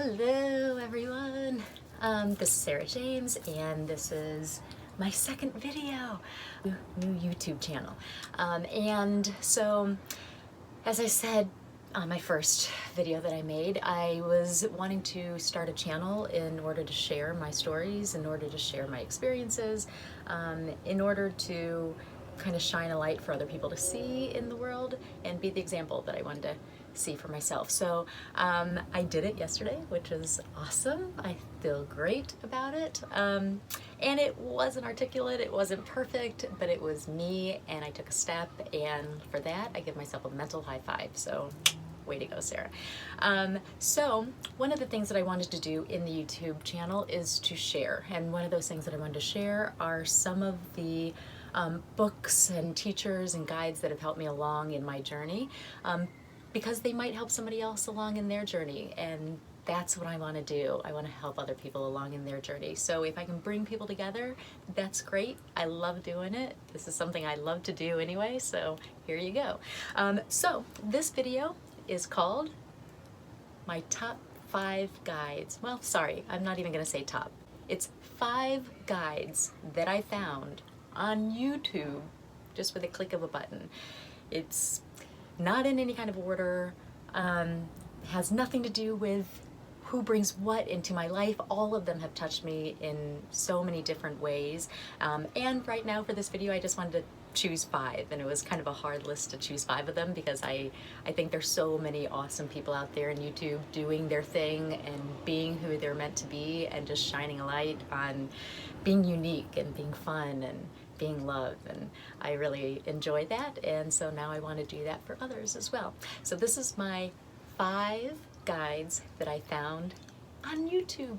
Hello everyone, this is Sarah James and this is my second video, new YouTube channel. And so, as I said on my first video that I made, I was wanting to start a channel in order to share my stories, in order to share my experiences, in order to kind of shine a light for other people to see in the world and be the example that I wanted to see for myself. So I did it yesterday, which was awesome. I feel great about it. And it wasn't articulate, it wasn't perfect, but it was me and I took a step, and for that I give myself a mental high five. So way to go, Sarah. So one of the things that I wanted to do in the YouTube channel is to share, and one of those things that I wanted to share are some of the books and teachers and guides that have helped me along in my journey, because they might help somebody else along in their journey, and that's what I want to do. I want to help other people along in their journey. So if I can bring people together, that's great. I love doing it. This is something I love to do anyway, so here you go. So this video is called my top 5 guides. Well, sorry, I'm not even going to say top. It's 5 guides that I found on YouTube just with a click of a button. It's not in any kind of order, has nothing to do with who brings what into my life. All of them have touched me in so many different ways. And right now for this video, I just wanted to choose 5, and it was kind of a hard list to choose 5 of them because I think there's so many awesome people out there in YouTube doing their thing and being who they're meant to be and just shining a light on being unique and being fun and being loved, and I really enjoy that, and so now I want to do that for others as well. So this is my 5 guides that I found on YouTube.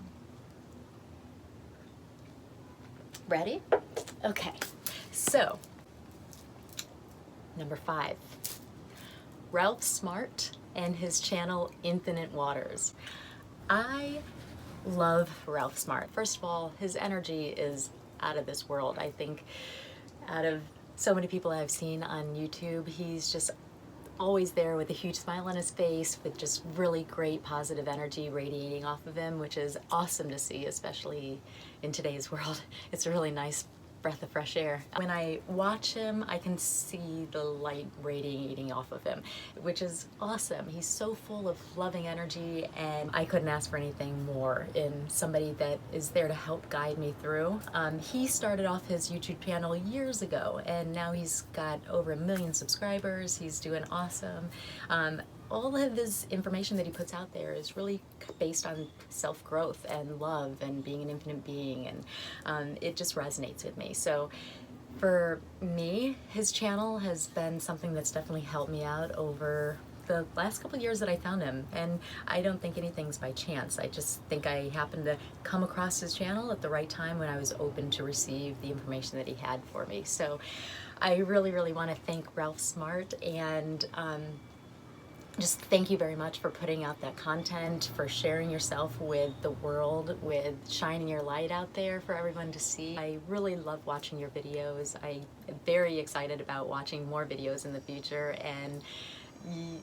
Ready? Okay, so number 5, Ralph Smart and his channel Infinite Waters. I love Ralph Smart. First of all, his energy is out of this world. I think out of so many people I've seen on YouTube, he's just always there with a huge smile on his face, with just really great positive energy radiating off of him, which is awesome to see, especially in today's world. It's a really nice breath of fresh air. When I watch him, I can see the light radiating off of him, which is awesome. He's so full of loving energy, and I couldn't ask for anything more in somebody that is there to help guide me through. He started off his YouTube channel years ago, and now he's got over 1 million subscribers. He's doing awesome. All of his information that he puts out there is really based on self-growth and love and being an infinite being, and it just resonates with me. So for me, his channel has been something that's definitely helped me out over the last couple of years that I found him, and I don't think anything's by chance. I just think I happened to come across his channel at the right time when I was open to receive the information that he had for me. So I really want to thank Ralph Smart, and just thank you very much for putting out that content, for sharing yourself with the world, with shining your light out there for everyone to see. I really love watching your videos. I am very excited about watching more videos in the future, and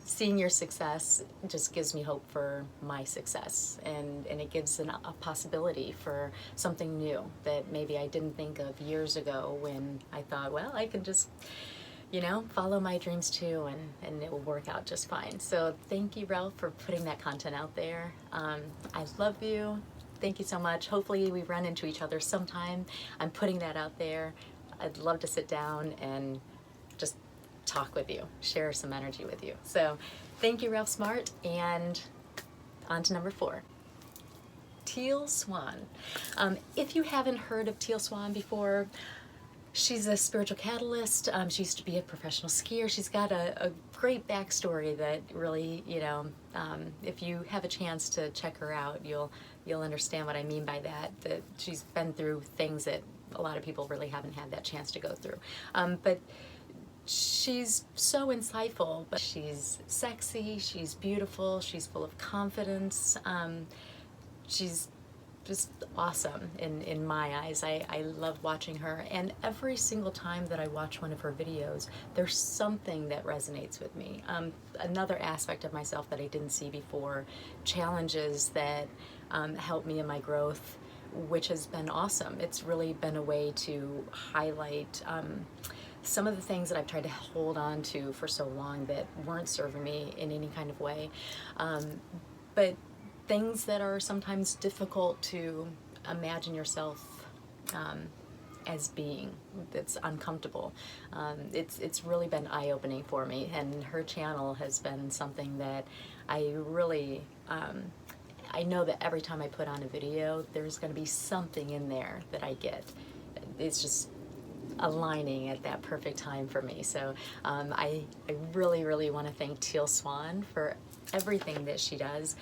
seeing your success just gives me hope for my success, and it gives a possibility for something new that maybe I didn't think of years ago, when I thought, well, I could just, you know, follow my dreams too, and it will work out just fine. So thank you, Ralph, for putting that content out there. I love you. Thank you so much. Hopefully we run into each other sometime. I'm putting that out there. I'd love to sit down and just talk with you, share some energy with you. So thank you, Ralph Smart, and on to number 4. Teal Swan. If you haven't heard of Teal Swan before, she's a spiritual catalyst. She used to be a professional skier. She's got a great backstory that really, you know, if you have a chance to check her out, you'll understand what I mean by that, that she's been through things that a lot of people really haven't had that chance to go through. But she's so insightful, but she's sexy, she's beautiful, she's full of confidence. She's just awesome in my eyes. I love watching her, and every single time that I watch one of her videos, there's something that resonates with me. Another aspect of myself that I didn't see before, challenges that help me in my growth, which has been awesome. It's really been a way to highlight some of the things that I've tried to hold on to for so long that weren't serving me in any kind of way. But things that are sometimes difficult to imagine yourself as being, that's uncomfortable. It's really been eye-opening for me, and her channel has been something that I really I know that every time I put on a video, there's going to be something in there that I get. It's just aligning at that perfect time for me. So I really want to thank Teal Swan for everything that she does.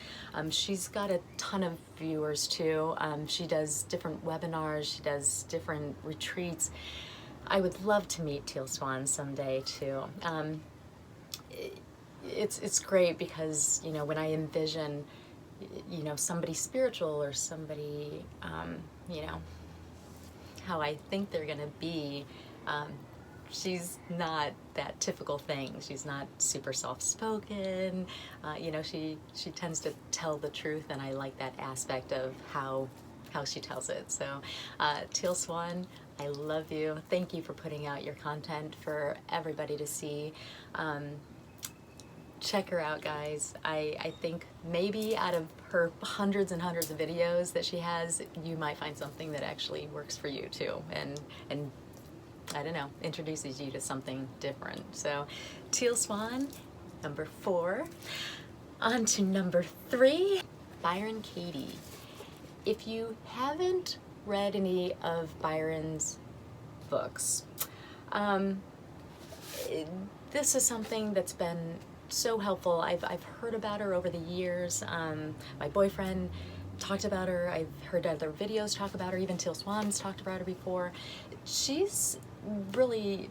She's got a ton of viewers too. She does different webinars, she does different retreats. I would love to meet Teal Swan someday too. It's great because, you know, when I envision, you know, somebody spiritual or somebody, you know, how I think they're gonna be, she's not that typical thing. She's not super soft-spoken. You know, she tends to tell the truth, and I like that aspect of how she tells it. So, Teal Swan, I love you. Thank you for putting out your content for everybody to see. Check her out, guys. I think maybe out of her hundreds and hundreds of videos that she has, you might find something that actually works for you too, and I don't know, introduces you to something different. So, Teal Swan, number 4. On to number 3, Byron Katie. If you haven't read any of Byron's books, this is something that's been so helpful. I've heard about her over the years. My boyfriend talked about her. I've heard other videos talk about her. Even Teal Swan's talked about her before. She's really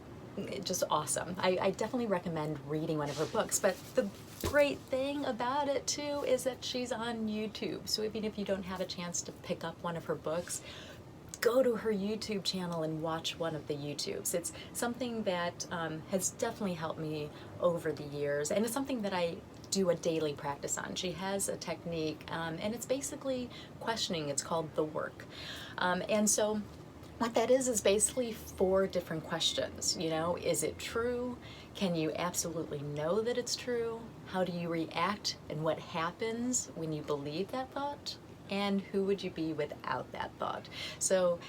just awesome. I definitely recommend reading one of her books, but the great thing about it too is that she's on YouTube. So even if you don't have a chance to pick up one of her books, go to her YouTube channel and watch one of the YouTubes. It's something that has definitely helped me over the years, and it's something that I do a daily practice on. She has a technique, and it's basically questioning. It's called the work. And so what that is basically 4 different questions. You know, is it true? Can you absolutely know that it's true? How do you react, and what happens when you believe that thought? And who would you be without that thought? So,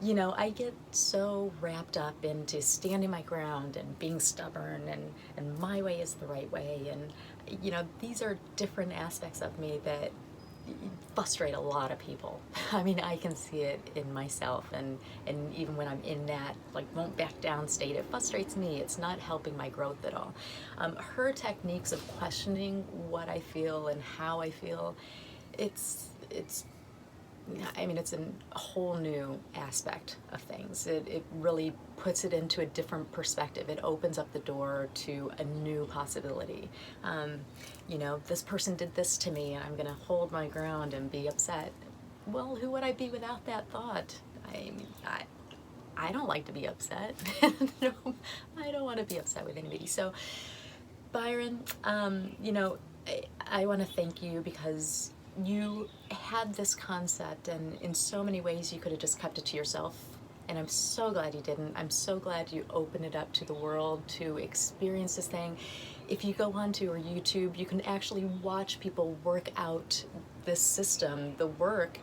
you know, I get so wrapped up into standing my ground and being stubborn, and my way is the right way. And, you know, these are different aspects of me that frustrate a lot of people. I mean, I can see it in myself, and even when I'm in that, like, won't back down state, it frustrates me. It's not helping my growth at all. Her techniques of questioning what I feel and how I feel, I mean, it's a whole new aspect of things. It really puts it into a different perspective. It opens up the door to a new possibility. You know, this person did this to me, and I'm going to hold my ground and be upset. Well, who would I be without that thought? I don't like to be upset. No, I don't want to be upset with anybody. So, Byron, you know, I want to thank you because you had this concept, and in so many ways you could have just kept it to yourself, and I'm so glad you didn't. I'm so glad you opened it up to the world to experience this thing. If you go onto her YouTube, you can actually watch people work out this system, the work,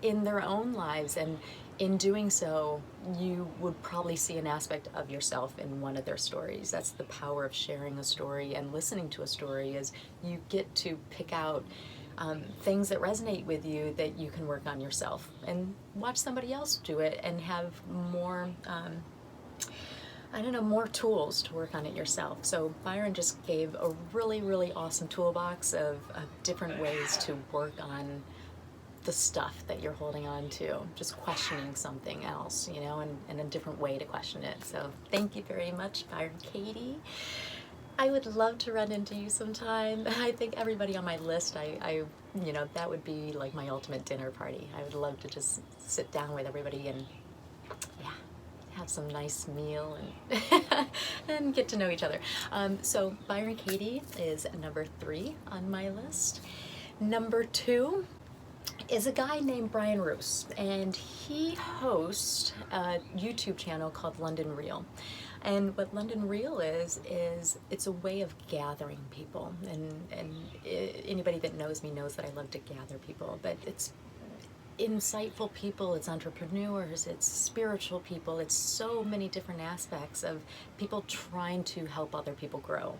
in their own lives, and in doing so, you would probably see an aspect of yourself in one of their stories. That's the power of sharing a story and listening to a story, is you get to pick out things that resonate with you that you can work on yourself, and watch somebody else do it and have more, I don't know, more tools to work on it yourself. So Byron just gave a really awesome toolbox of different ways to work on the stuff that you're holding on to, just questioning something else, you know, and a different way to question it. So thank you very much, Byron Katie. I would love to run into you sometime. I think everybody on my list, you know, that would be like my ultimate dinner party. I would love to just sit down with everybody and, yeah, have some nice meal and and get to know each other. So Byron Katie is number 3 on my list. Number 2 is a guy named Brian Roos, and he hosts a YouTube channel called London Real. And what London Real is it's a way of gathering people. And anybody that knows me knows that I love to gather people, but it's insightful people, it's entrepreneurs, it's spiritual people, it's so many different aspects of people trying to help other people grow,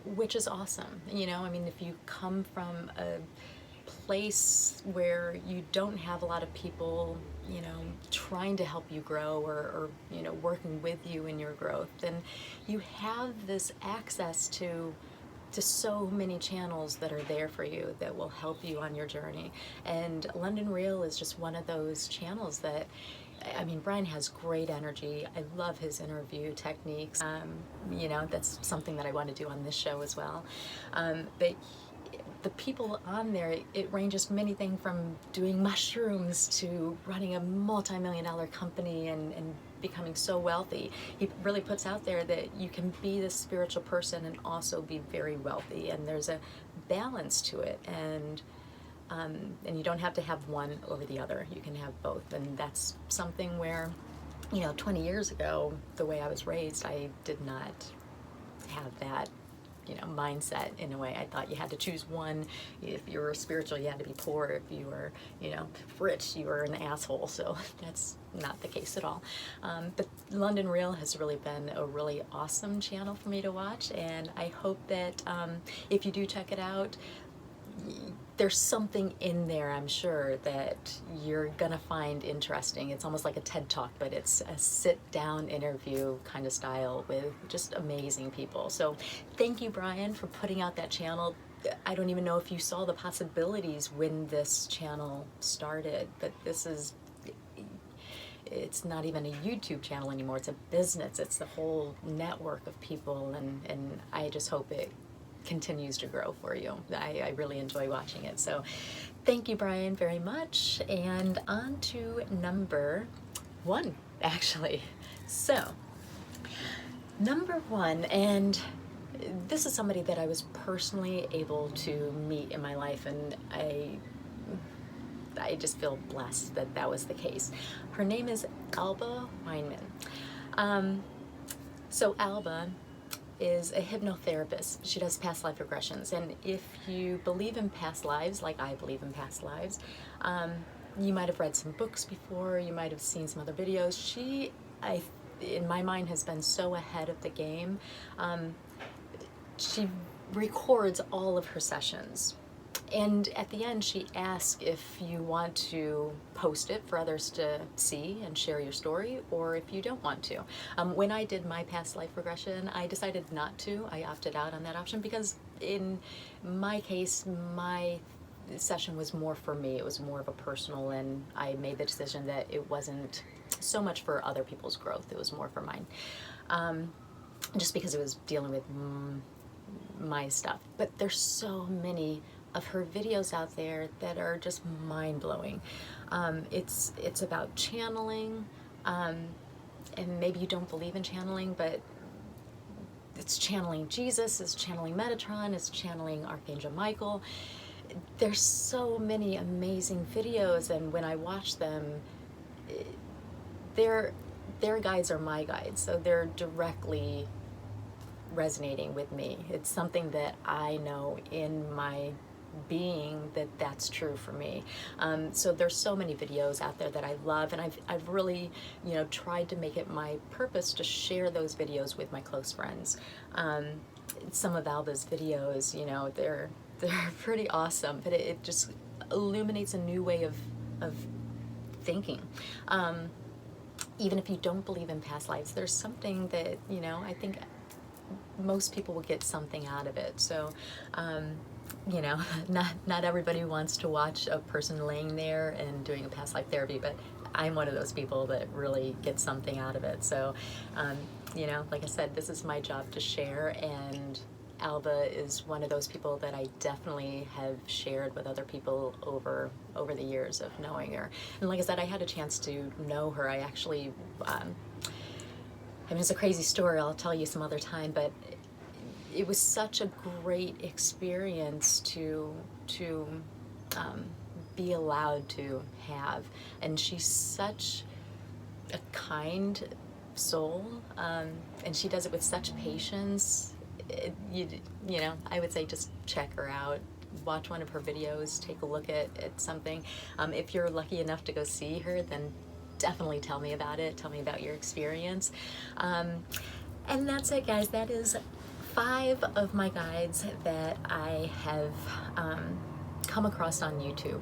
which is awesome. You know, I mean, if you come from a place where you don't have a lot of people, you know, trying to help you grow or you know, working with you in your growth, then you have this access to so many channels that are there for you that will help you on your journey. And London Real is just one of those channels that, I mean, Brian has great energy. I love his interview techniques. You know, that's something that I want to do on this show as well. But the people on there, it ranges from anything from doing mushrooms to running a multi-million-dollar company and becoming so wealthy. He really puts out there that you can be this spiritual person and also be very wealthy, and there's a balance to it, and you don't have to have one over the other. You can have both, and that's something where, you know, 20 years ago, the way I was raised, I did not have that, you know, mindset in a way. I thought you had to choose one. If you were spiritual, you had to be poor. If you were, you know, rich, you were an asshole. So that's not the case at all. But London Real has really been a really awesome channel for me to watch, and I hope that if you do check it out, there's something in there, I'm sure, that you're gonna find interesting. It's almost like a TED Talk, but it's a sit-down interview kind of style with just amazing people. So thank you, Brian, for putting out that channel. I don't even know if you saw the possibilities when this channel started, but this is, it's not even a YouTube channel anymore. It's a business. It's the whole network of people, and I just hope it continues to grow for you. I really enjoy watching it. So thank you, Brian, very much. And on to number 1, actually. So number 1, and this is somebody that I was personally able to meet in my life, and I just feel blessed that that was the case. Her name is Alba Weinmann. So Alba is a hypnotherapist. She does past life regressions, and if you believe in past lives, like I believe in past lives, you might have read some books before, you might have seen some other videos. She, in my mind, has been so ahead of the game. She records all of her sessions, and at the end she asks if you want to post it for others to see and share your story, or if you don't want to. When I did my past life regression, I decided not to. I opted out on that option because in my case, my session was more for me. It was more of a personal, and I made the decision that it wasn't so much for other people's growth. It was more for mine, just because it was dealing with my stuff. But there's so many of her videos out there that are just mind-blowing. It's about channeling, and maybe you don't believe in channeling, but it's channeling Jesus, it's channeling Metatron, it's channeling Archangel Michael. There's so many amazing videos, and when I watch them, their guides are my guides, so they're directly resonating with me. It's something that I know in my being that that's true for me. So there's so many videos out there that I love, and I've really, you know, tried to make it my purpose to share those videos with my close friends. Some of Alba's videos, you know, they're pretty awesome, but it just illuminates a new way of thinking. Even if you don't believe in past lives, there's something that, you know, I think most people will get something out of it. So you know, not everybody wants to watch a person laying there and doing a past life therapy, but I'm one of those people that really get something out of it. So you know, like I said, this is my job to share, and Alba is one of those people that I definitely have shared with other people over the years of knowing her. And like I said, I had a chance to know her. I actually, I mean, it's a crazy story. I'll tell you some other time, but it was such a great experience to be allowed to have. And she's such a kind soul, and she does it with such patience. You know, I would say just check her out. Watch one of her videos, take a look at something. If you're lucky enough to go see her, then definitely tell me about it. Tell me about your experience. And that's it, guys. That is 5 of my guides that I have come across on YouTube.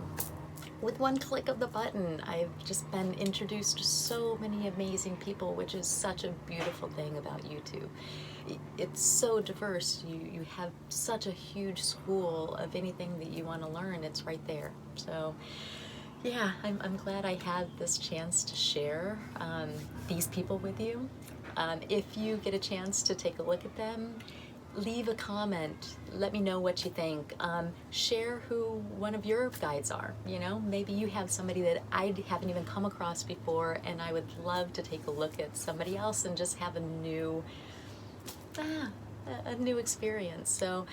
With one click of the button, I've just been introduced to so many amazing people, which is such a beautiful thing about YouTube. It's so diverse. You have such a huge school of anything that you want to learn. It's right there. So yeah, I'm glad I had this chance to share these people with you. If you get a chance to take a look at them, leave a comment. Let me know what you think. Share who one of your guides are. You know, maybe you have somebody that I haven't even come across before, and I would love to take a look at somebody else and just have a new experience. So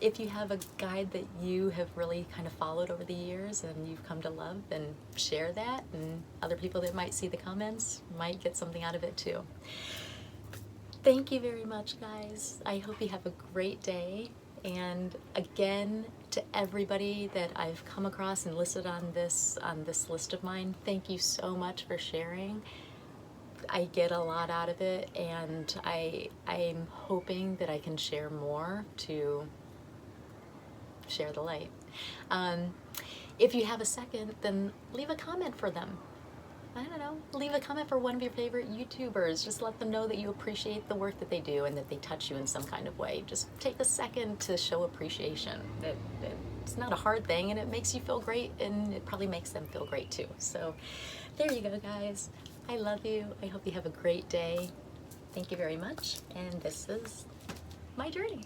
if you have a guide that you have really kind of followed over the years and you've come to love, then share that, and other people that might see the comments might get something out of it too. Thank you very much, guys. I hope you have a great day. And again, to everybody that I've come across and listed on this list of mine, thank you so much for sharing. I get a lot out of it, and I'm hoping that I can share more to share the light. If you have a second, then leave a comment for them. I don't know, leave a comment for one of your favorite YouTubers. Just let them know that you appreciate the work that they do and that they touch you in some kind of way. Just take a second to show appreciation. It's not a hard thing, and it makes you feel great, and it probably makes them feel great too. So there you go, guys. I love you. I hope you have a great day. Thank you very much. And this is my journey.